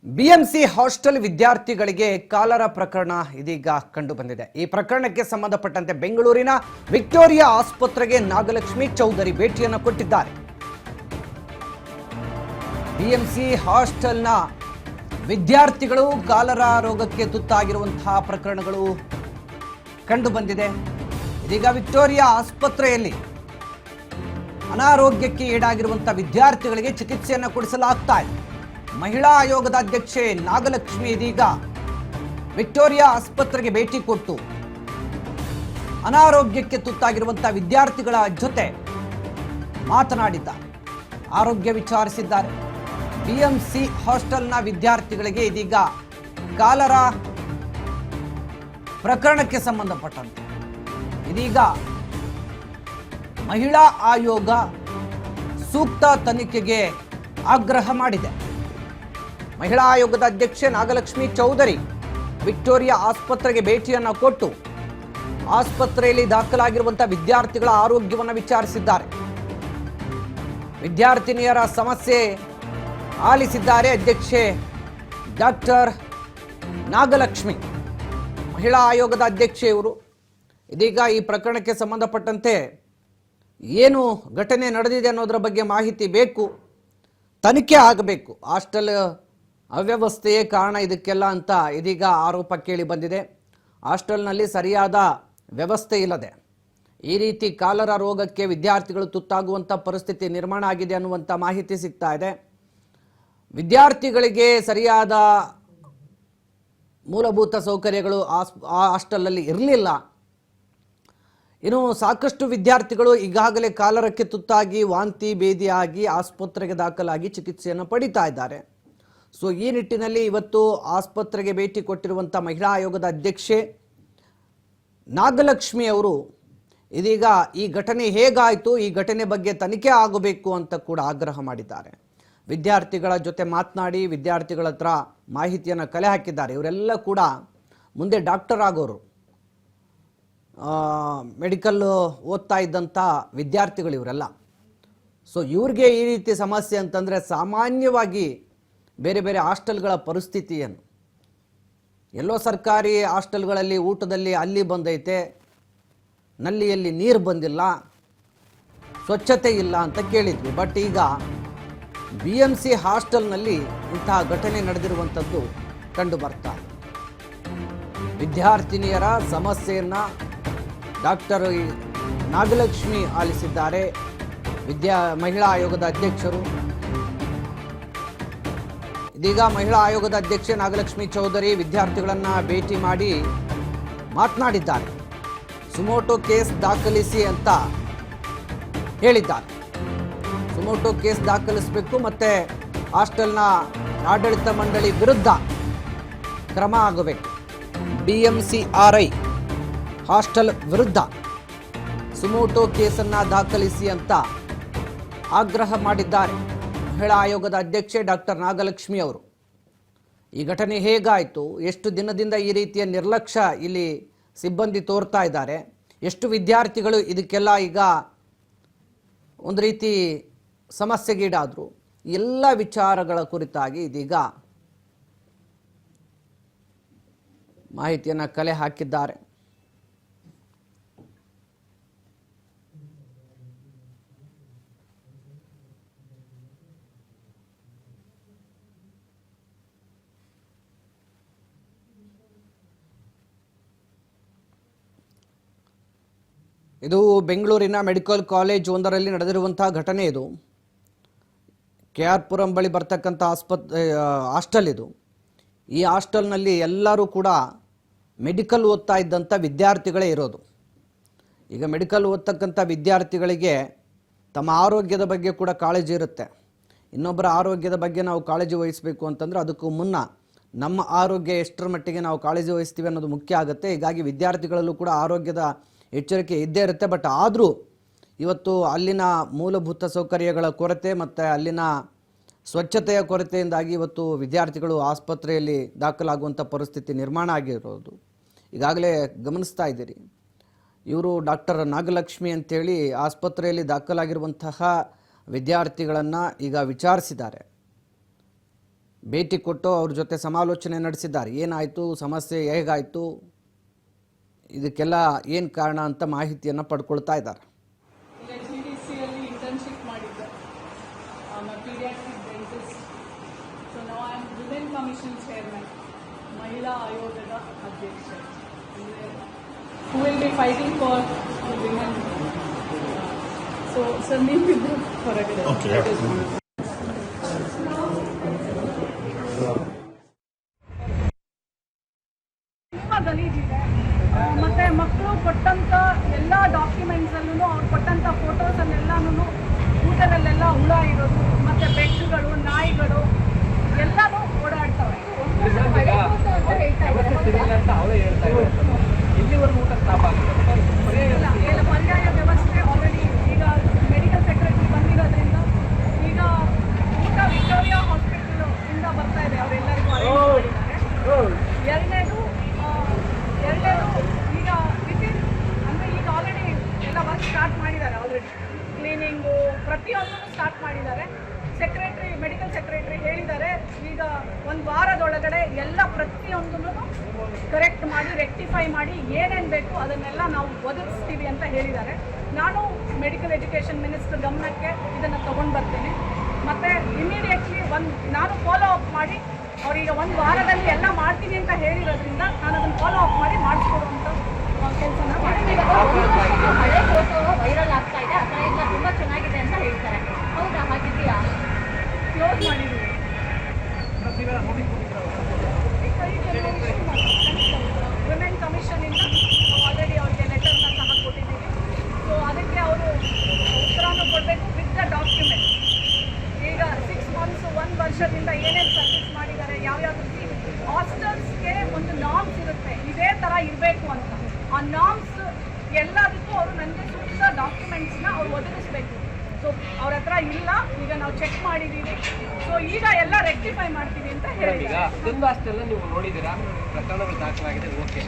BMC hostel ವಿದ್ಯಾರ್ಥಿಗಳಿಗೆ cholera ಪ್ರಕರಣ ಇದೀಗ ಕಂಡು ಬಂದಿದೆ. ಈ ಪ್ರಕರಣಕ್ಕೆ ಸಂಬಂಧಪಟ್ಟಂತೆ ಬೆಂಗಳೂರಿನ ವಿಕ್ಟೋರಿಯಾ ಆಸ್ಪತ್ರೆಗೆ ನಾಗಲಕ್ಷ್ಮಿ ಚೌಧರಿ ಭೇಟಿಯನ್ನು ಕೊಟ್ಟಿದ್ದಾರೆ. ಬಿಎಂಸಿ ಹಾಸ್ಟೆಲ್ನ ವಿದ್ಯಾರ್ಥಿಗಳು ಕಾಲರ ರೋಗಕ್ಕೆ ತುತ್ತಾಗಿರುವಂತಹ ಪ್ರಕರಣಗಳು ಕಂಡು ಬಂದಿದೆ. ಇದೀಗ ವಿಕ್ಟೋರಿಯಾ ಆಸ್ಪತ್ರೆಯಲ್ಲಿ ಅನಾರೋಗ್ಯಕ್ಕೆ ಈಡಾಗಿರುವಂತಹ ವಿದ್ಯಾರ್ಥಿಗಳಿಗೆ ಚಿಕಿತ್ಸೆಯನ್ನು ಕೊಡಿಸಲಾಗ್ತಾ ಇದೆ. ಮಹಿಳಾ ಆಯೋಗದ ಅಧ್ಯಕ್ಷೆ ನಾಗಲಕ್ಷ್ಮಿ ಇದೀಗ ವಿಕ್ಟೋರಿಯಾ ಆಸ್ಪತ್ರೆಗೆ ಭೇಟಿ ಕೊಟ್ಟು ಅನಾರೋಗ್ಯಕ್ಕೆ ತುತ್ತಾಗಿರುವಂತಹ ವಿದ್ಯಾರ್ಥಿಗಳ ಜೊತೆ ಮಾತನಾಡಿದ್ದಾರೆ, ಆರೋಗ್ಯ ವಿಚಾರಿಸಿದ್ದಾರೆ. ಬಿಎಂಸಿ ಹಾಸ್ಟೆಲ್ನ ವಿದ್ಯಾರ್ಥಿಗಳಿಗೆ ಇದೀಗ ಕಾಲರ ಪ್ರಕರಣಕ್ಕೆ ಸಂಬಂಧಪಟ್ಟಂತೆ ಇದೀಗ ಮಹಿಳಾ ಆಯೋಗ ಸೂಕ್ತ ತನಿಖೆಗೆ ಆಗ್ರಹ ಮಾಡಿದೆ. ಮಹಿಳಾ ಆಯೋಗದ ಅಧ್ಯಕ್ಷೆ ನಾಗಲಕ್ಷ್ಮಿ ಚೌಧರಿ ವಿಕ್ಟೋರಿಯಾ ಆಸ್ಪತ್ರೆಗೆ ಭೇಟಿಯನ್ನು ಕೊಟ್ಟು ಆಸ್ಪತ್ರೆಯಲ್ಲಿ ದಾಖಲಾಗಿರುವಂತಹ ವಿದ್ಯಾರ್ಥಿಗಳ ಆರೋಗ್ಯವನ್ನು ವಿಚಾರಿಸಿದ್ದಾರೆ. ವಿದ್ಯಾರ್ಥಿನಿಯರ ಸಮಸ್ಯೆ ಆಲಿಸಿದ್ದಾರೆ ಅಧ್ಯಕ್ಷೆ ಡಾಕ್ಟರ್ ನಾಗಲಕ್ಷ್ಮಿ. ಮಹಿಳಾ ಆಯೋಗದ ಅಧ್ಯಕ್ಷೆಯವರು ಇದೀಗ ಈ ಪ್ರಕರಣಕ್ಕೆ ಸಂಬಂಧಪಟ್ಟಂತೆ ಏನು ಘಟನೆ ನಡೆದಿದೆ ಅನ್ನೋದರ ಬಗ್ಗೆ ಮಾಹಿತಿ ಬೇಕು, ತನಿಖೆ ಆಗಬೇಕು, ಹಾಸ್ಟೆಲ್ ಅವ್ಯವಸ್ಥೆಯೇ ಕಾರಣ ಇದಕ್ಕೆಲ್ಲ ಅಂತ ಇದೀಗ ಆರೋಪ ಕೇಳಿ ಬಂದಿದೆ. ಹಾಸ್ಟೆಲ್ನಲ್ಲಿ ಸರಿಯಾದ ವ್ಯವಸ್ಥೆ ಇಲ್ಲದೆ ಈ ರೀತಿ ಕಾಲರ ರೋಗಕ್ಕೆ ವಿದ್ಯಾರ್ಥಿಗಳು ತುತ್ತಾಗುವಂಥ ಪರಿಸ್ಥಿತಿ ನಿರ್ಮಾಣ ಆಗಿದೆ ಅನ್ನುವಂಥ ಮಾಹಿತಿ ಸಿಗ್ತಾ ಇದೆ. ವಿದ್ಯಾರ್ಥಿಗಳಿಗೆ ಸರಿಯಾದ ಮೂಲಭೂತ ಸೌಕರ್ಯಗಳು ಹಾಸ್ಟೆಲಲ್ಲಿ ಇರಲಿಲ್ಲ. ಇನ್ನು ಸಾಕಷ್ಟು ವಿದ್ಯಾರ್ಥಿಗಳು ಈಗಾಗಲೇ ಕಾಲರಕ್ಕೆ ತುತ್ತಾಗಿ ವಾಂತಿ ಭೇದಿಯಾಗಿ ಆಸ್ಪತ್ರೆಗೆ ದಾಖಲಾಗಿ ಚಿಕಿತ್ಸೆಯನ್ನು ಪಡಿತಾ ಇದ್ದಾರೆ. ಸೊ ಈ ನಿಟ್ಟಿನಲ್ಲಿ ಇವತ್ತು ಆಸ್ಪತ್ರೆಗೆ ಭೇಟಿ ಕೊಟ್ಟಿರುವಂಥ ಮಹಿಳಾ ಆಯೋಗದ ಅಧ್ಯಕ್ಷೆ ನಾಗಲಕ್ಷ್ಮಿ ಅವರು ಇದೀಗ ಈ ಘಟನೆ ಹೇಗಾಯಿತು, ಈ ಘಟನೆ ಬಗ್ಗೆ ತನಿಖೆ ಆಗಬೇಕು ಅಂತ ಕೂಡ ಆಗ್ರಹ ಮಾಡಿದ್ದಾರೆ. ವಿದ್ಯಾರ್ಥಿಗಳ ಜೊತೆ ಮಾತನಾಡಿ ವಿದ್ಯಾರ್ಥಿಗಳ ಹತ್ರ ಮಾಹಿತಿಯನ್ನು ಕಲೆ ಹಾಕಿದ್ದಾರೆ. ಇವರೆಲ್ಲ ಕೂಡ ಮುಂದೆ ಡಾಕ್ಟರ್ ಆಗೋರು, ಮೆಡಿಕಲ್ ಓದ್ತಾ ಇದ್ದಂಥ ವಿದ್ಯಾರ್ಥಿಗಳು ಇವರೆಲ್ಲ. ಸೊ ಇವ್ರಿಗೆ ಈ ರೀತಿ ಸಮಸ್ಯೆ ಅಂತಂದರೆ ಸಾಮಾನ್ಯವಾಗಿ ಬೇರೆ ಬೇರೆ ಹಾಸ್ಟೆಲ್ಗಳ ಪರಿಸ್ಥಿತಿಯನ್ನು, ಎಲ್ಲೋ ಸರ್ಕಾರಿ ಹಾಸ್ಟೆಲ್ಗಳಲ್ಲಿ ಊಟದಲ್ಲಿ ಅಲ್ಲಿ ಬಂದೈತೆ, ನಲ್ಲಿಯಲ್ಲಿ ನೀರು ಬಂದಿಲ್ಲ, ಸ್ವಚ್ಛತೆ ಇಲ್ಲ ಅಂತ ಕೇಳಿದ್ವಿ. ಬಟ್ ಈಗ ಬಿಎಂಸಿ ಹಾಸ್ಟೆಲ್ನಲ್ಲಿ ಇಂತಹ ಘಟನೆ ನಡೆದಿರುವಂಥದ್ದು ಕಂಡು ಬರ್ತಾ ಇದೆ. ವಿದ್ಯಾರ್ಥಿನಿಯರ ಸಮಸ್ಯೆಯನ್ನು ಡಾಕ್ಟರ್ ನಾಗಲಕ್ಷ್ಮಿ ಆಲಿಸಿದ್ದಾರೆ. ಮಹಿಳಾ ಆಯೋಗದ ಅಧ್ಯಕ್ಷರು ಇದೀಗ ಮಹಿಳಾ ಆಯೋಗದ ಅಧ್ಯಕ್ಷೆ ನಾಗಲಕ್ಷ್ಮಿ ಚೌಧರಿ ವಿದ್ಯಾರ್ಥಿಗಳನ್ನು ಭೇಟಿ ಮಾಡಿ ಮಾತನಾಡಿದ್ದಾರೆ. ಸುಮೋಟೋ ಕೇಸ್ ದಾಖಲಿಸಿ ಅಂತ ಹೇಳಿದ್ದಾರೆ. ಸುಮೋಟೋ ಕೇಸ್ ದಾಖಲಿಸಬೇಕು, ಮತ್ತೆ ಹಾಸ್ಟೆಲ್ನ ಆಡಳಿತ ಮಂಡಳಿ ವಿರುದ್ಧ ಕ್ರಮ ಆಗಬೇಕು. BMCRI ಹಾಸ್ಟೆಲ್ ವಿರುದ್ಧ ಸುಮೋಟೋ ಕೇಸನ್ನು ದಾಖಲಿಸಿ ಅಂತ ಆಗ್ರಹ ಮಾಡಿದ್ದಾರೆ ಮಹಿಳಾ ಆಯೋಗದ ಅಧ್ಯಕ್ಷೆ ಡಾಕ್ಟರ್ ನಾಗಲಕ್ಷ್ಮಿ ಅವರು. ಈ ಘಟನೆ ಹೇಗಾಯಿತು, ಎಷ್ಟು ದಿನದಿಂದ ಈ ರೀತಿಯ ನಿರ್ಲಕ್ಷ್ಯ ಇಲ್ಲಿ ಸಿಬ್ಬಂದಿ ತೋರ್ತಾ ಇದ್ದಾರೆ, ಎಷ್ಟು ವಿದ್ಯಾರ್ಥಿಗಳು ಇದಕ್ಕೆಲ್ಲ ಈಗ ಒಂದು ರೀತಿ ಸಮಸ್ಯೆಗೀಡಾದರು, ಎಲ್ಲ ವಿಚಾರಗಳ ಕುರಿತಾಗಿ ಇದೀಗ ಮಾಹಿತಿಯನ್ನು ಕಲೆ ಹಾಕಿದ್ದಾರೆ. ಇದು ಬೆಂಗಳೂರಿನ ಮೆಡಿಕಲ್ ಕಾಲೇಜ್ ಒಂದರಲ್ಲಿ ನಡೆದಿರುವಂತಹ ಘಟನೆ. ಇದು KR ಪುರಂ ಬಳಿ ಬರ್ತಕ್ಕಂಥ ಹಾಸ್ಟೆಲ್ ಇದು. ಈ ಹಾಸ್ಟೆಲ್ನಲ್ಲಿ ಎಲ್ಲರೂ ಕೂಡ ಮೆಡಿಕಲ್ ಓದ್ತಾ ಇದ್ದಂಥ ವಿದ್ಯಾರ್ಥಿಗಳೇ ಇರೋದು. ಈಗ ಮೆಡಿಕಲ್ ಓದ್ತಕ್ಕಂಥ ವಿದ್ಯಾರ್ಥಿಗಳಿಗೆ ತಮ್ಮ ಆರೋಗ್ಯದ ಬಗ್ಗೆ ಕೂಡ ಕಾಳಜಿ ಇರುತ್ತೆ. ಇನ್ನೊಬ್ಬರ ಆರೋಗ್ಯದ ಬಗ್ಗೆ ನಾವು ಕಾಳಜಿ ವಹಿಸಬೇಕು ಅಂತಂದರೆ ಅದಕ್ಕೂ ಮುನ್ನ ನಮ್ಮ ಆರೋಗ್ಯ ಎಷ್ಟರ ಮಟ್ಟಿಗೆ ನಾವು ಕಾಳಜಿ ವಹಿಸ್ತೀವಿ ಅನ್ನೋದು ಮುಖ್ಯ ಆಗುತ್ತೆ. ಹೀಗಾಗಿ ವಿದ್ಯಾರ್ಥಿಗಳಲ್ಲೂ ಕೂಡ ಆರೋಗ್ಯದ ಎಚ್ಚರಿಕೆ ಇದ್ದೇ ಇರುತ್ತೆ. ಬಟ್ ಆದರೂ ಇವತ್ತು ಅಲ್ಲಿನ ಮೂಲಭೂತ ಸೌಕರ್ಯಗಳ ಕೊರತೆ ಮತ್ತು ಅಲ್ಲಿನ ಸ್ವಚ್ಛತೆಯ ಕೊರತೆಯಿಂದಾಗಿ ಇವತ್ತು ವಿದ್ಯಾರ್ಥಿಗಳು ಆಸ್ಪತ್ರೆಯಲ್ಲಿ ದಾಖಲಾಗುವಂಥ ಪರಿಸ್ಥಿತಿ ನಿರ್ಮಾಣ ಆಗಿರೋದು ಈಗಾಗಲೇ ಗಮನಿಸ್ತಾ ಇದ್ದೀರಿ. ಇವರು ಡಾಕ್ಟರ್ ನಾಗಲಕ್ಷ್ಮಿ ಅಂತೇಳಿ ಆಸ್ಪತ್ರೆಯಲ್ಲಿ ದಾಖಲಾಗಿರುವಂತಹ ವಿದ್ಯಾರ್ಥಿಗಳನ್ನು ಈಗ ವಿಚಾರಿಸಿದ್ದಾರೆ. ಭೇಟಿ ಕೊಟ್ಟು ಅವ್ರ ಜೊತೆ ಸಮಾಲೋಚನೆ ನಡೆಸಿದ್ದಾರೆ. ಏನಾಯಿತು, ಸಮಸ್ಯೆ ಹೇಗಾಯಿತು, ಇದಕ್ಕೆಲ್ಲ ಏನು ಕಾರಣ ಅಂತ ಮಾಹಿತಿಯನ್ನು ಪಡ್ಕೊಳ್ತಾ ಇದ್ದಾರೆ. ಇಂಟರ್ನ್ಶಿಪ್ ಮಾಡಿದ್ದೆ ಪೀಡಿಯಾಟ್ರಿಕ್ ಡೆಂಟಿಸ್ಟ್. ಸೊ ನಾವು I am women commission chairman, ಮಹಿಳಾ ಆಯೋಗದ ಅಧ್ಯಕ್ಷ. Who will be fighting for women. So sir ನೀವಿದ್ದು ಹೊರಗಡೆ ಗಲೀಜಿದೆ. ಮತ್ತೆ ಮಕ್ಕಳು ಕೊಟ್ಟಂತ ಎಲ್ಲ ಡಾಕ್ಯುಮೆಂಟ್ಸಲ್ಲೂ ಅವ್ರು ಕೊಟ್ಟಂತ ಫೋಟೋಸನ್ನೆಲ್ಲನೂ ಊಟದಲ್ಲೆಲ್ಲ ಹುಳ ಇರೋದು, ಮತ್ತೆ ಬೆಕ್ಕುಗಳು, ನಾಯಿಗಳು ಎಲ್ಲನೂ ಓಡಾಡ್ತವೆ. ಪರ್ಯಾಯ ವ್ಯವಸ್ಥೆ ಆಲ್ರೆಡಿ ಈಗ ಮೆಡಿಕಲ್ ಸೆಕ್ರೆಟರಿ ಬಂದಿರೋದ್ರಿಂದ ಈಗ ಊಟ ವಿಕ್ಟೋರಿಯಾ ಹಾಸ್ಪಿಟಲ್ ಇಂದ ಬರ್ತಾ ಇದೆ, ಅವರೆಲ್ಲರಿಗೂ ಅರೇಂಜ್ ಮಾಡಿದ್ದಾರೆ. ಎರಡನೇದು ಈಗ ವಿತಿನ್ ಅಂದರೆ ಈಗ ಆಲ್ರೆಡಿ ಎಲ್ಲ ವರ್ಕ್ ಸ್ಟಾರ್ಟ್ ಮಾಡಿದ್ದಾರೆ. ಆಲ್ರೆಡಿ ಕ್ಲೀನಿಂಗು ಪ್ರತಿಯೊಂದೂ ಸ್ಟಾರ್ಟ್ ಮಾಡಿದ್ದಾರೆ. ಮೆಡಿಕಲ್ ಸೆಕ್ರೆಟರಿ ಹೇಳಿದ್ದಾರೆ ಈಗ ಒಂದು ವಾರದೊಳಗಡೆ ಎಲ್ಲ ಪ್ರತಿಯೊಂದನ್ನು ಕರೆಕ್ಟ್ ಮಾಡಿ ರೆಕ್ಟಿಫೈ ಮಾಡಿ ಏನೇನು ಬೇಕು ಅದನ್ನೆಲ್ಲ ನಾವು ಒದಗಿಸ್ತೀವಿ ಅಂತ ಹೇಳಿದ್ದಾರೆ. ನಾನು ಮೆಡಿಕಲ್ ಎಜುಕೇಷನ್ ಮಿನಿಸ್ಟರ್ ಗಮನಕ್ಕೆ ಇದನ್ನು ತಗೊಂಡು ಬರ್ತೀನಿ. ಮತ್ತು ಇಮಿಡಿಯೇಟ್ಲಿ ನಾನು ಫಾಲೋ ಅಪ್ ಮಾಡಿ ಅವ್ರೀಗ ಒಂದು ವಾರದಲ್ಲಿ ಎಲ್ಲ ಮಾಡ್ತೀನಿ ಅಂತ ಹೇಳಿರೋದ್ರಿಂದ ನಾನು ಅದನ್ನು ಫಾಲೋ ಅಪ್ ಮಾಡಿ ಮಾಡಿಸ್ಕೊಡುವಂಥ ಕೆಲಸನ ಹಳೆ ಫೋಟೋ ವೈರಲ್ ಆಗ್ತಾ ಇದೆ, ಅದರ ಎಲ್ಲ ತುಂಬ ಚೆನ್ನಾಗಿದೆ ಅಂತ ಹೇಳ್ತಾರೆ. ಹೌದಾ? ಹಾಗಿದೆಯಾ? ಕ್ಲೋಸ್ ಮಾಡಿದ್ದೀವಿ. ವಿಮೆನ್ ಕಮಿಷನಿಂದ ಆಲ್ರೆಡಿ ಅವ್ರಿಗೆ ಲೆಟರ್ನ ಸಹ ಕೊಟ್ಟಿದ್ದೀವಿ. ಸೊ ಅದಕ್ಕೆ ಅವರು ಉತ್ತರನೂ ಕೊಡಬೇಕು ವಿತ್ ದ ಡಾಕ್ಯುಮೆಂಟ್. ಈಗ 6 months 1 ವರ್ಷದಿಂದ ಏನೇನು ಸರ್ವಿಸ್ ಮಾಡಿದ್ದಾರೆ, ಯಾವ್ಯಾವ ರೀತಿ ಹಾಸ್ಟೆಲ್ಸ್ಗೆ ಒಂದು ನಾರ್ಮ್ಸ್ ಇರುತ್ತೆ, ಇದೇ ಥರ ಇರಬೇಕು ಅಂತ. ಆ ನಾರ್ಮ್ಸ್ ಎಲ್ಲದಕ್ಕೂ ಅವರು ನನಗೆ ಸೂಕ್ತ ಡಾಕ್ಯುಮೆಂಟ್ಸ್ನ ಅವ್ರು ಒದಗಿಸ್ಬೇಕು. ಸೊ ಅವ್ರ ಹತ್ರ ಇಲ್ಲ, ಈಗ ನಾವು ಚೆಕ್ ಮಾಡಿದ್ದೀವಿ. ಸೊ ಈಗ ಎಲ್ಲ ರೆಕ್ಟಿಫೈ ಮಾಡ್ತೀವಿ ಅಂತ ಹೇಳಿದ್ದಾರೆ. ಈಗ ಅದೊಂದು ಅಷ್ಟೆಲ್ಲ ನೀವು ನೋಡಿದ್ದೀರಾ, ಪ್ರಕರಣಗಳು ದಾಖಲಾಗಿದೆ, ಓಕೆ.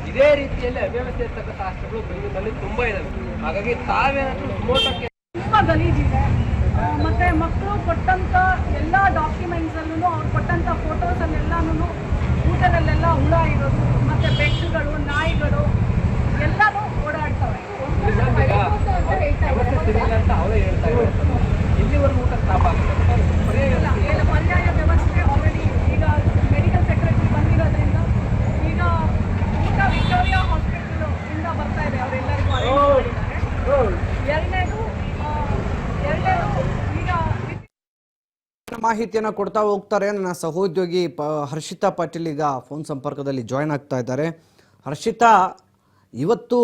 ಇದೇ ರೀತಿಯಲ್ಲಿ ಅವ್ಯವಸ್ಥೆ ಇರ್ತಕ್ಕಂಥ ಹಾಸ್ಟೆಲ್ಗಳು ಬೆಂಗಳೂರಿನಲ್ಲಿ ತುಂಬ ಇದಾವೆ. ಹಾಗಾಗಿ ತಾವೇನಾದರೂ ಸುಮೋಟಕ್ಕೆ ತುಂಬ ಗಲೀಜಿದೆ. ಮತ್ತು ಮಕ್ಕಳು ಕೊಟ್ಟಂಥ ಎಲ್ಲ ಡಾಕ್ಯುಮೆಂಟ್ಸಲ್ಲೂ ಅವ್ರು ಕೊಟ್ಟಂಥ ಫೋಟೋಸನ್ನೆಲ್ಲನೂ ಊಟದಲ್ಲೆಲ್ಲ ಹುಳ ಇರೋದು, ಮತ್ತು ಬೆಕ್ಕುಗಳು, ನಾಯಿಗಳು ಎಲ್ಲನೂ ಓಡಾಡ್ತವೆ. ಅಂತ ಅವರೇ ಹೇಳ್ತಾ ಇದ್ದಾರೆ. ಇಲ್ಲಿವರೆಗೂ ಊಟ ಸ್ಟಾಪ್ ಆಗಿದೆ. ಪರ್ಯಾಯ ವ್ಯವಸ್ಥೆ ಆಲ್ರೆಡಿ ಈಗ ಮೆಡಿಕಲ್ ಸೆಕ್ರೆಟರಿ ಬಂದಿರೋದ್ರಿಂದ ಈಗ ಊಟ ವಿಕ್ಟೋರಿಯಾ ಹಾಸ್ಪಿಟಲ್ ಇಂದ ಬರ್ತಾ ಇದೆ, ಅವರೆಲ್ಲರಿಗೂ ಅರೇಂಜ್ ಮಾಡಿದ್ದಾರೆ. ಎರಡನೇದು ಈಗ ಮಾಹಿತಿಯನ್ನು ಕೊಡ್ತಾ ಹೋಗ್ತಾರೆ. ನನ್ನ ಸಹೋದ್ಯೋಗಿ ಹರ್ಷಿತಾ ಪಾಟೀಲ್ ಈಗ ಫೋನ್ ಸಂಪರ್ಕದಲ್ಲಿ ಜಾಯ್ನ್ ಆಗ್ತಾ ಇದ್ದಾರೆ. ಹರ್ಷಿತಾ, ಇವತ್ತು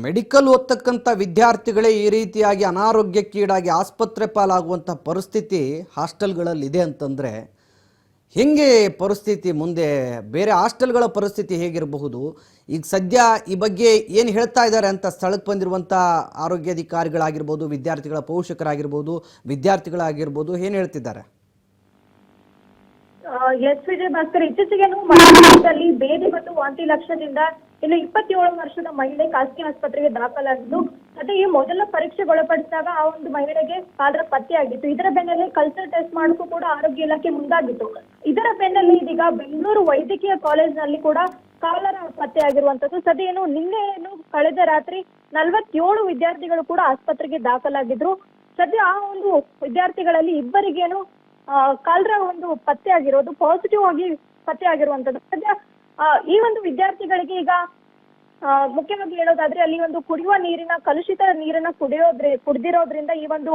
ಮೆಡಿಕಲ್ ಓದ್ತಕ್ಕಂಥ ವಿದ್ಯಾರ್ಥಿಗಳೇ ಈ ರೀತಿಯಾಗಿ ಅನಾರೋಗ್ಯಕ್ಕೀಡಾಗಿ ಆಸ್ಪತ್ರೆ ಪಾಲಾಗುವಂಥ ಪರಿಸ್ಥಿತಿ ಹಾಸ್ಟೆಲ್ಗಳಲ್ಲಿದೆ ಅಂತಂದರೆ ಹೆಂಗೆ ಪರಿಸ್ಥಿತಿ ಮುಂದೆ? ಬೇರೆ ಹಾಸ್ಟೆಲ್ಗಳ ಪರಿಸ್ಥಿತಿ ಹೇಗಿರಬಹುದು? ಈಗ ಸದ್ಯ ಈ ಬಗ್ಗೆ ಏನು ಹೇಳ್ತಾ ಇದ್ದಾರೆ ಅಂತ ಸ್ಥಳಕ್ಕೆ ಬಂದಿರುವಂಥ ಆರೋಗ್ಯಾಧಿಕಾರಿಗಳಾಗಿರ್ಬೋದು, ವಿದ್ಯಾರ್ಥಿಗಳ ಪೋಷಕರಾಗಿರ್ಬೋದು, ವಿದ್ಯಾರ್ಥಿಗಳಾಗಿರ್ಬೋದು, ಏನು ಹೇಳ್ತಿದ್ದಾರೆ? ಎಸ್ ವಿಜಯ್ ಭಾಸ್ಕರ್, ಇತ್ತೀಚೆಗೆ ಮಹಾರಾಷ್ಟ್ರದಲ್ಲಿ ಬೇದಿ ಮತ್ತು ವಾಂತಿ ಲಕ್ಷಣದಿಂದ ಇನ್ನು 27 ವರ್ಷದ ಮಹಿಳೆ ಖಾಸಗಿ ಆಸ್ಪತ್ರೆಗೆ ದಾಖಲಾಗಿದ್ದು, ಮತ್ತೆ ಈ ಮೊದಲ ಪರೀಕ್ಷೆಗೆ ಒಳಪಡಿಸಿದಾಗ ಆ ಒಂದು ಮಹಿಳೆಗೆ ಕಾಲರ ಪತ್ತೆಯಾಗಿತ್ತು. ಇದರ ಬೆನ್ನಲ್ಲೇ ಕಲ್ಚರ್ ಟೆಸ್ಟ್ ಮಾಡೋಕ್ಕೂ ಕೂಡ ಆರೋಗ್ಯ ಇಲಾಖೆ ಮುಂದಾಗಿತ್ತು. ಇದರ ಬೆನ್ನಲ್ಲೇ ಇದೀಗ ಬೆಂಗಳೂರು ವೈದ್ಯಕೀಯ ಕಾಲೇಜಿನಲ್ಲಿ ಕೂಡ ಕಾಲರ ಪತ್ತೆಯಾಗಿರುವಂತದ್ದು. ಸದ್ಯ ನಿನ್ನೆ ಕಳೆದ ರಾತ್ರಿ 47 ವಿದ್ಯಾರ್ಥಿಗಳು ಕೂಡ ಆಸ್ಪತ್ರೆಗೆ ದಾಖಲಾಗಿದ್ರು. ಸದ್ಯ ಆ ಒಂದು ವಿದ್ಯಾರ್ಥಿಗಳಲ್ಲಿ ಇಬ್ಬರಿಗೇನು ಕಾಲರ ಒಂದು ಪತ್ತೆ ಆಗಿರೋದು, ಪಾಸಿಟಿವ್ ಆಗಿ ಪತ್ತೆ ಆಗಿರುವಂತದ್ದು. ಸದ್ಯ ಈ ಒಂದು ವಿದ್ಯಾರ್ಥಿಗಳಿಗೆ ಈಗ ಮುಖ್ಯವಾಗಿ ಹೇಳೋದಾದ್ರೆ ಅಲ್ಲಿ ಒಂದು ಕುಡಿಯುವ ನೀರಿನ ಕಲುಷಿತ ನೀರನ್ನ ಕುಡಿದಿರೋದ್ರಿಂದ ಈ ಒಂದು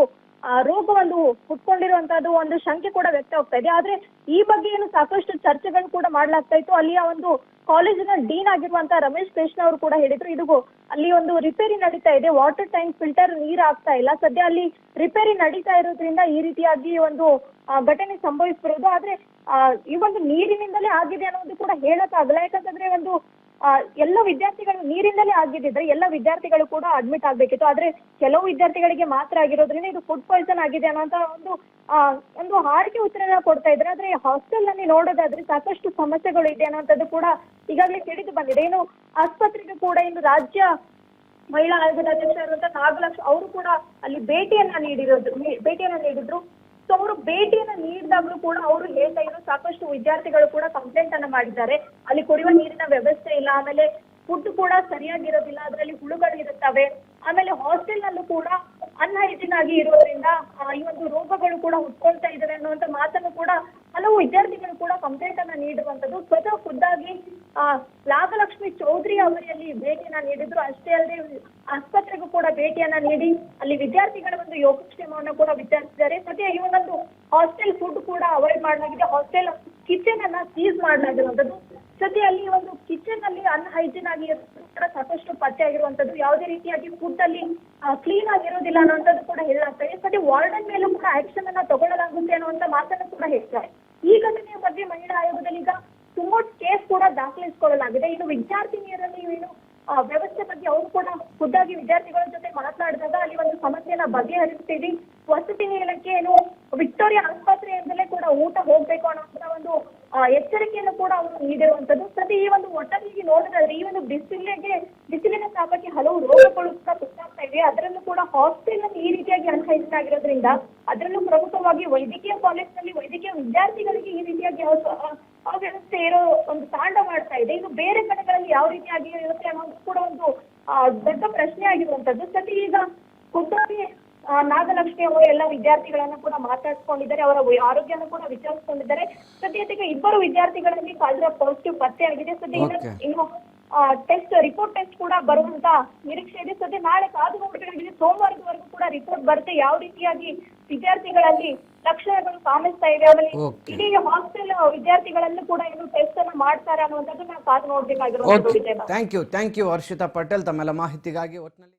ರೋಗ ಒಂದು ಹುಟ್ಕೊಂಡಿರುವಂತದ್ದು ಒಂದು ಶಂಕೆ ಕೂಡ ವ್ಯಕ್ತ ಆಗ್ತಾ ಇದೆ. ಆದ್ರೆ ಈ ಬಗ್ಗೆ ಏನು ಸಾಕಷ್ಟು ಚರ್ಚೆಗಳು ಕೂಡ ಮಾಡ್ಲಾಗ್ತಾ ಇತ್ತು. ಅಲ್ಲಿಯ ಒಂದು ಕಾಲೇಜಿನ ಡೀನ್ ಆಗಿರುವಂತಹ ರಮೇಶ್ ಕೃಷ್ಣ ಅವರು ಕೂಡ ಹೇಳಿದ್ರು, ಇದು ಅಲ್ಲಿ ಒಂದು ರಿಪೇರಿ ನಡೀತಾ ಇದೆ, ವಾಟರ್ ಟ್ಯಾಂಕ್ ಫಿಲ್ಟರ್ ನೀರು ಆಗ್ತಾ ಇಲ್ಲ, ಸದ್ಯ ಅಲ್ಲಿ ರಿಪೇರಿ ನಡೀತಾ ಇರೋದ್ರಿಂದ ಈ ರೀತಿಯಾಗಿ ಒಂದು ಘಟನೆ ಸಂಭವಿಸಿರೋದು. ಆದ್ರೆ ಈ ಒಂದು ನೀರಿನಿಂದಲೇ ಆಗಿದೆ ಅನ್ನೋದು ಕೂಡ ಹೇಳಕ್ಕಾಗಲ್ಲ. ಯಾಕಂತಂದ್ರೆ ಒಂದು ಎಲ್ಲ ವಿದ್ಯಾರ್ಥಿಗಳು ನೀರಿಂದಲೇ ಆಗಿದ್ದಿದ್ರೆ ಎಲ್ಲ ವಿದ್ಯಾರ್ಥಿಗಳು ಕೂಡ ಅಡ್ಮಿಟ್ ಆಗ್ಬೇಕಿತ್ತು. ಆದ್ರೆ ಕೆಲವು ವಿದ್ಯಾರ್ಥಿಗಳಿಗೆ ಮಾತ್ರ ಆಗಿರೋದ್ರಿಂದ ಇದು ಫುಡ್ ಪಾಯ್ಸನ್ ಆಗಿದೆ ಅನ್ನೋಂತ ಒಂದು ಹಾರಿಕೆ ಉತ್ತರನ ಕೊಡ್ತಾ ಇದ್ರೆ. ಆದ್ರೆ ಹಾಸ್ಟೆಲ್ ನಲ್ಲಿ ನೋಡೋದಾದ್ರೆ ಸಾಕಷ್ಟು ಸಮಸ್ಯೆಗಳು ಇದೆ ಅನ್ನೋಂಥದ್ದು ಕೂಡ ಈಗಾಗಲೇ ತಿಳಿದು ಬಂದಿದೆ. ಇನ್ನು ಆಸ್ಪತ್ರೆಗೆ ಕೂಡ ಇನ್ನು ರಾಜ್ಯ ಮಹಿಳಾ ಆಯೋಗದ ಅಧ್ಯಕ್ಷರಾದಂತಹ ನಾಗಲಕ್ಷ್ಮಿ ಅವರು ಕೂಡ ಅಲ್ಲಿ ಭೇಟಿಯನ್ನ ನೀಡಿದ್ರು. ಸೊ ಅವರು ಭೇಟಿಯನ್ನ ನೀಡಿದಾಗಲೂ ಕೂಡ ಅವರು ಹೇಳ್ತಾ ಇದ್ರು ಸಾಕಷ್ಟು ವಿದ್ಯಾರ್ಥಿಗಳು ಕೂಡ ಕಂಪ್ಲೇಂಟ್ ಅನ್ನ ಮಾಡಿದ್ದಾರೆ. ಅಲ್ಲಿ ಕುಡಿಯುವ ನೀರಿನ ವ್ಯವಸ್ಥೆ ಇಲ್ಲ, ಆಮೇಲೆ ಫುಡ್ ಕೂಡ ಸರಿಯಾಗಿರೋದಿಲ್ಲ, ಅದರಲ್ಲಿ ಹುಳುಗಳು ಇರುತ್ತವೆ, ಆಮೇಲೆ ಹಾಸ್ಟೆಲ್ ನಲ್ಲೂ ಕೂಡ ಅನ್ಹೈಜಿನ್ ಆಗಿ ಇರೋದ್ರಿಂದ ಈ ಒಂದು ರೋಗಗಳು ಕೂಡ ಹುಟ್ಕೊಳ್ತಾ ಇದಾವೆ ಅನ್ನುವಂತ ಮಾತನ್ನು ಕೂಡ ಹಲವು ವಿದ್ಯಾರ್ಥಿಗಳು ಕೂಡ ಕಂಪ್ಲೇಂಟ್ ಅನ್ನ ನೀಡುವಂತದ್ದು. ಸ್ವತಃ ಖುದ್ದಾಗಿ ನಾಗಲಕ್ಷ್ಮಿ ಚೌಧರಿ ಅವರಲ್ಲಿ ಭೇಟಿಯನ್ನ ನೀಡಿದ್ರು. ಅಷ್ಟೇ ಅಲ್ಲದೆ ಆಸ್ಪತ್ರೆಗೂ ಕೂಡ ಭೇಟಿಯನ್ನ ನೀಡಿ ಅಲ್ಲಿ ವಿದ್ಯಾರ್ಥಿಗಳ ಒಂದು ಯೋಗಕ್ಷೇಮವನ್ನು ಕೂಡ ವಿಚಾರಿಸಿದ್ದಾರೆ. ಸದ್ಯ ಈ ಒಂದೊಂದು ಹಾಸ್ಟೆಲ್ ಫುಡ್ ಕೂಡ ಅವಾಯ್ಡ್ ಮಾಡಲಾಗಿದೆ, ಹಾಸ್ಟೆಲ್ ಕಿಚನ್ ಅನ್ನ ಸೀಸ್ ಮಾಡಲಾಗಿರುವಂತದ್ದು. ಸದ್ಯ ಅಲ್ಲಿ ಒಂದು ಕಿಚನ್ ಅಲ್ಲಿ ಅನ್ಹೈಜಿನ್ ಆಗಿ ಕೂಡ ಸಾಕಷ್ಟು ಪತ್ತೆ ಆಗಿರುವಂತದ್ದು. ಯಾವುದೇ ರೀತಿಯಾಗಿ ಫುಡ್ ಅಲ್ಲಿ ಕ್ಲೀನ್ ಆಗಿರೋದಿಲ್ಲ ಅನ್ನುವಂಥದ್ದು ಕೂಡ ಹೇಳಲಾಗ್ತಾ ಇದೆ. ಸದ್ಯ ವಾರ್ಡನ್ ಮೇಲೂ ಕೂಡ ಆಕ್ಷನ್ ಅನ್ನ ತಗೊಳ್ಳಲಾಗುತ್ತೆ ಅನ್ನುವಂತ ಮಾತನ್ನು ಕೂಡ ಹೇಳ್ತಾರೆ. ಈ ಘಟನೆಯ ಬಗ್ಗೆ ಮಹಿಳಾ ಆಯೋಗದಲ್ಲಿ ಈಗ ಸುಮೋಟ್ ಕೇಸ್ ಕೂಡ ದಾಖಲಿಸಿಕೊಳ್ಳಲಾಗಿದೆ. ಇನ್ನು ವಿದ್ಯಾರ್ಥಿನಿಯರಲ್ಲಿ ಏನು ವ್ಯವಸ್ಥೆ ಬಗ್ಗೆ ಅವರು ಕೂಡ ಖುದ್ದಾಗಿ ವಿದ್ಯಾರ್ಥಿಗಳ ಜೊತೆ ಮಾತನಾಡಿದಾಗ ಅಲ್ಲಿ ಒಂದು ಸಮಸ್ಯೆನ ಬಗೆಹರಿಸ್ತೀವಿ, ವಸತಿ ನಿಲಯಕ್ಕೆ ಏನು ವಿಕ್ಟೋರಿಯಾ ಆಸ್ಪತ್ರೆಯಿಂದಲೇ ಕೂಡ ಊಟ ಹೋಗ್ಬೇಕು ಅನ್ನೋ ಒಂದು ಎಚ್ಚರಿಕೆಯನ್ನು ಕೂಡ ಅವರು ನೀಡಿರುವಂತದ್ದು. ಸದ್ಯ ಈ ಒಂದು ಒಟ್ಟಾಗಿ ನೋಡಿದ್ರೆ ಈ ಒಂದು ಬಿಸಿಲಿನ ತಾಪಕ್ಕೆ ಹಲವು ರೋಗಗಳು ಕೂಡ ತುತ್ತಾಗ್ತಾ ಇವೆ. ಅದರಲ್ಲೂ ಕೂಡ ಹಾಸ್ಟೆಲ್ ನಲ್ಲಿ ಈ ರೀತಿಯಾಗಿ ಅನ್ಹೈಜಿನ್ ಆಗಿರೋದ್ರಿಂದ ಅದರಲ್ಲೂ ಪ್ರಮುಖವಾಗಿ ವೈದ್ಯಕೀಯ ಕಾಲೇಜಿನಲ್ಲಿ ವೈದ್ಯಕೀಯ ವಿದ್ಯಾರ್ಥಿಗಳಿಗೆ ಈ ರೀತಿಯಾಗಿ ಅವ್ಯವಸ್ಥೆ ಇರೋ ಒಂದು ತಾಂಡ ಮಾಡ್ತಾ ಇದೆ. ಇನ್ನು ಬೇರೆ ಕಡೆಗಳಲ್ಲಿ ಯಾವ ರೀತಿಯಾಗಿ ಇರುತ್ತೆ ಅನ್ನೋದು ಕೂಡ ಒಂದು ದೊಡ್ಡ ಪ್ರಶ್ನೆ ಆಗಿರುವಂತದ್ದು. ಸದ್ಯ ಈಗ ಖುದ್ದಾಗಿ ನಾಗಲಕ್ಷ್ಮಿ ಅವರು ಎಲ್ಲ ವಿದ್ಯಾರ್ಥಿಗಳನ್ನ ಕೂಡ ಮಾತಾಡ್ಸ್ಕೊಂಡಿದ್ದಾರೆ, ಅವರ ಆರೋಗ್ಯನ ಕೂಡ ವಿಚಾರಿಸ್ಕೊಂಡಿದ್ದಾರೆ. ಸದ್ಯಕ್ಕೆ ಇಬ್ಬರು ವಿದ್ಯಾರ್ಥಿಗಳಲ್ಲಿ ಕಾಲ್ರ ಪಾಸಿಟಿವ್ ಪತ್ತೆ ಆಗಿದೆ. ಸದ್ಯ ಇನ್ನು ರಿಪೋರ್ಟ್ ಟೆಸ್ಟ್ ಕೂಡ ಬರುವಂತ ನಿರೀಕ್ಷೆ ಇದೆ. ಸದ್ಯ ನಾಳೆ ಕಾದು ನೋಡಬೇಕಾಗಿದೆ. ಸೋಮವಾರದವರೆಗೂ ಕೂಡ ರಿಪೋರ್ಟ್ ಬರುತ್ತೆ, ಯಾವ ರೀತಿಯಾಗಿ ವಿದ್ಯಾರ್ಥಿಗಳಲ್ಲಿ ಲಕ್ಷಣಗಳು ಕಾಣಿಸ್ತಾ ಇದೆ, ಆಮೇಲೆ ಇಡೀ ಹಾಸ್ಟೆಲ್ ವಿದ್ಯಾರ್ಥಿಗಳಲ್ಲೂ ಕೂಡ ಇನ್ನು ಟೆಸ್ಟ್ ಅನ್ನು ಮಾಡ್ತಾರೆ ಅನ್ನುವಂಥದ್ದು ನಾವು ಕಾದು ನೋಡ್ಬೇಕಾಗಿರೋದು. ಥ್ಯಾಂಕ್ ಯು ಹರ್ಷಿತಾ ಪಟೇಲ್ ತಮ್ಮೆಲ್ಲ ಮಾಹಿತಿಗಾಗಿ. ಒಟ್ಟಿನಲ್ಲಿ